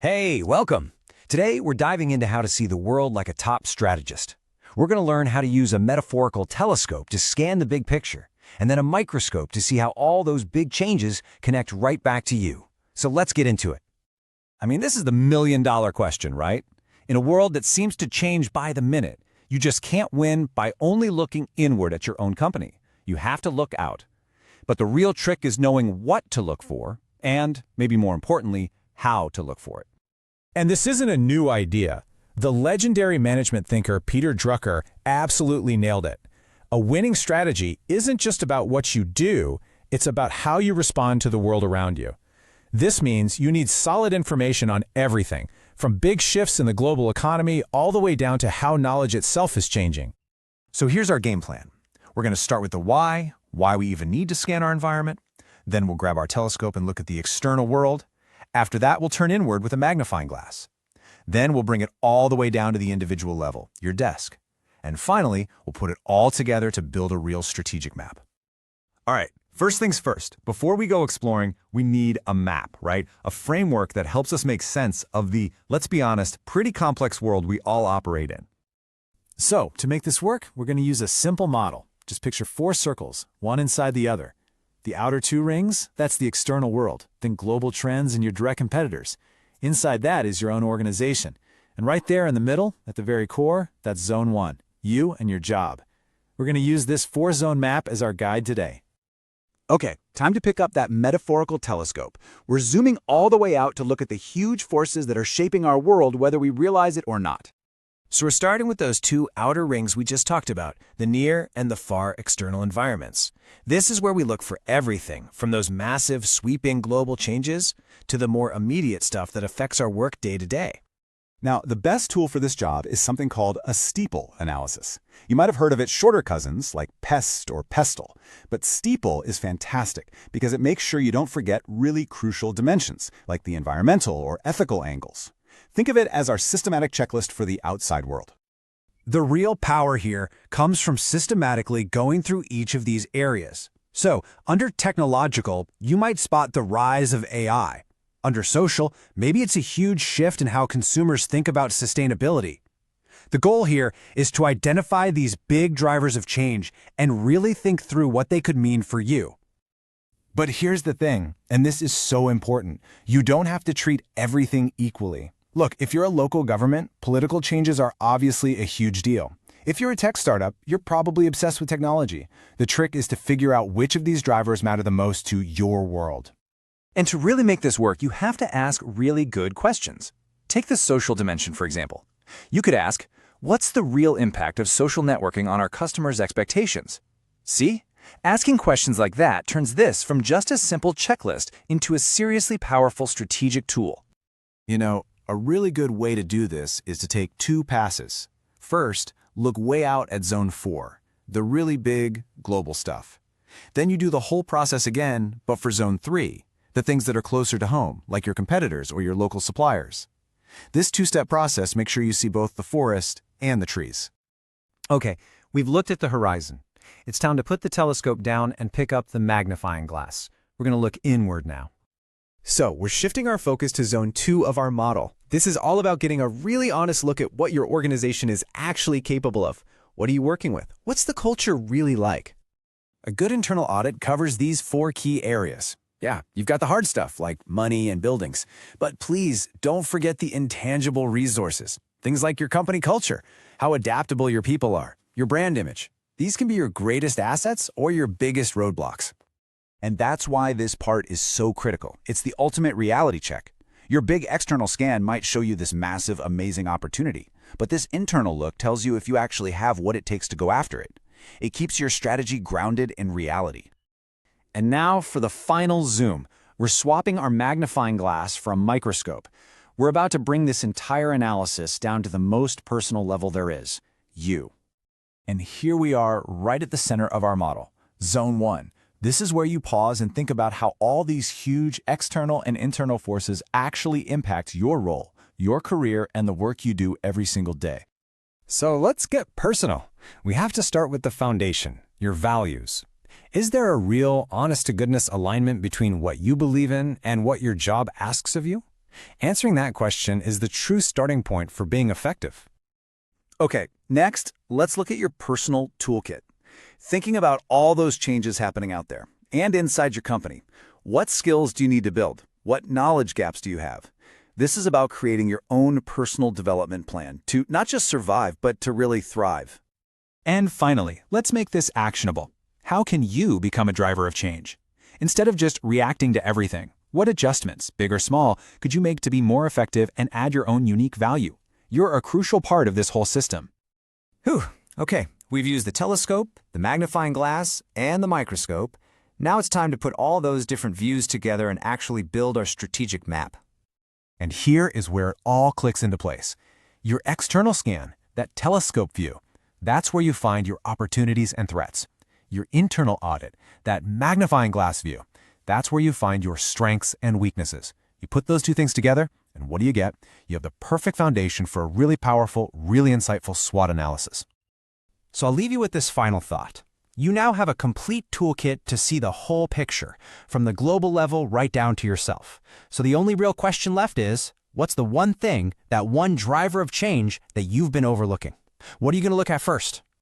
Hey, welcome. Today, we're diving into how to see the world like a top strategist. We're going to learn how to use a metaphorical telescope to scan the big picture, and then a microscope to see how all those big changes connect right back to you. So let's get into it. I mean, this is the million-dollar question, right? In a world that seems to change by the minute, you just can't win by only looking inward at your own company. You have to look out. But the real trick is knowing what to look for, and, maybe more importantly, how to look for it. And this isn't a new idea. The legendary management thinker Peter Drucker absolutely nailed it. A winning strategy isn't just about what you do, it's about how you respond to the world around you. This means you need solid information on everything, from big shifts in the global economy all the way down to how knowledge itself is changing. So here's our game plan. We're going to start with the why we even need to scan our environment. Then we'll grab our telescope and look at the external world. After that, we'll turn inward with a magnifying glass. Then we'll bring it all the way down to the individual level, your desk. And finally, we'll put it all together to build a real strategic map. All right, first things first. Before we go exploring, we need a map, right? A framework that helps us make sense of the, let's be honest, pretty complex world we all operate in. So, to make this work, we're going to use a simple model. Just picture 4 circles, one inside the other. The outer 2 rings, that's the external world. Think global trends and your direct competitors. Inside that is your own organization. And right there in the middle, at the very core, that's Zone 1, you and your job. We're going to use this 4-zone map as our guide today. Okay, time to pick up that metaphorical telescope. We're zooming all the way out to look at the huge forces that are shaping our world, whether we realize it or not. So we're starting with those 2 outer rings we just talked about, the near and the far external environments. This is where we look for everything, from those massive, sweeping global changes to the more immediate stuff that affects our work day to day. Now, the best tool for this job is something called a STEEPLE analysis. You might have heard of its shorter cousins, like PEST or PESTLE, but STEEPLE is fantastic because it makes sure you don't forget really crucial dimensions, like the environmental or ethical angles. Think of it as our systematic checklist for the outside world. The real power here comes from systematically going through each of these areas. So, under technological, you might spot the rise of AI. Under social, maybe it's a huge shift in how consumers think about sustainability. The goal here is to identify these big drivers of change and really think through what they could mean for you. But here's the thing, and this is so important, you don't have to treat everything equally. Look, if you're a local government, political changes are obviously a huge deal. If you're a tech startup, you're probably obsessed with technology. The trick is to figure out which of these drivers matter the most to your world. And to really make this work, you have to ask really good questions. Take the social dimension, for example. You could ask, what's the real impact of social networking on our customers' expectations? See? Asking questions like that turns this from just a simple checklist into a seriously powerful strategic tool. You know, a really good way to do this is to take 2 passes. First, look way out at Zone 4, the really big, global stuff. Then you do the whole process again, but for Zone 3, the things that are closer to home, like your competitors or your local suppliers. This 2-step process makes sure you see both the forest and the trees. Okay, we've looked at the horizon. It's time to put the telescope down and pick up the magnifying glass. We're going to look inward now. So, we're shifting our focus to Zone 2 of our model. This is all about getting a really honest look at what your organization is actually capable of. What are you working with? What's the culture really like? A good internal audit covers these 4 key areas. Yeah, you've got the hard stuff like money and buildings. But please don't forget the intangible resources. Things like your company culture, how adaptable your people are, your brand image. These can be your greatest assets or your biggest roadblocks. And that's why this part is so critical. It's the ultimate reality check. Your big external scan might show you this massive, amazing opportunity, but this internal look tells you if you actually have what it takes to go after it. It keeps your strategy grounded in reality. And now for the final zoom. We're swapping our magnifying glass for a microscope. We're about to bring this entire analysis down to the most personal level there is, you. And here we are right at the center of our model, Zone 1. This is where you pause and think about how all these huge external and internal forces actually impact your role, your career, and the work you do every single day. So let's get personal. We have to start with the foundation, your values. Is there a real, honest-to-goodness alignment between what you believe in and what your job asks of you? Answering that question is the true starting point for being effective. Okay, next, let's look at your personal toolkit. Thinking about all those changes happening out there and inside your company. What skills do you need to build? What knowledge gaps do you have? This is about creating your own personal development plan to not just survive, but to really thrive. And finally, let's make this actionable. How can you become a driver of change? Instead of just reacting to everything, what adjustments, big or small, could you make to be more effective and add your own unique value? You're a crucial part of this whole system. Whew, okay, we've used the telescope, the magnifying glass, and the microscope. Now it's time to put all those different views together and actually build our strategic map. And here is where it all clicks into place. Your external scan, that telescope view, that's where you find your opportunities and threats. Your internal audit, that magnifying glass view, that's where you find your strengths and weaknesses. You put those two things together, and what do you get? You have the perfect foundation for a really powerful, really insightful SWOT analysis. So I'll leave you with this final thought. You now have a complete toolkit to see the whole picture, from the global level right down to yourself. So the only real question left is, what's the one thing, that one driver of change that you've been overlooking? What are you going to look at first?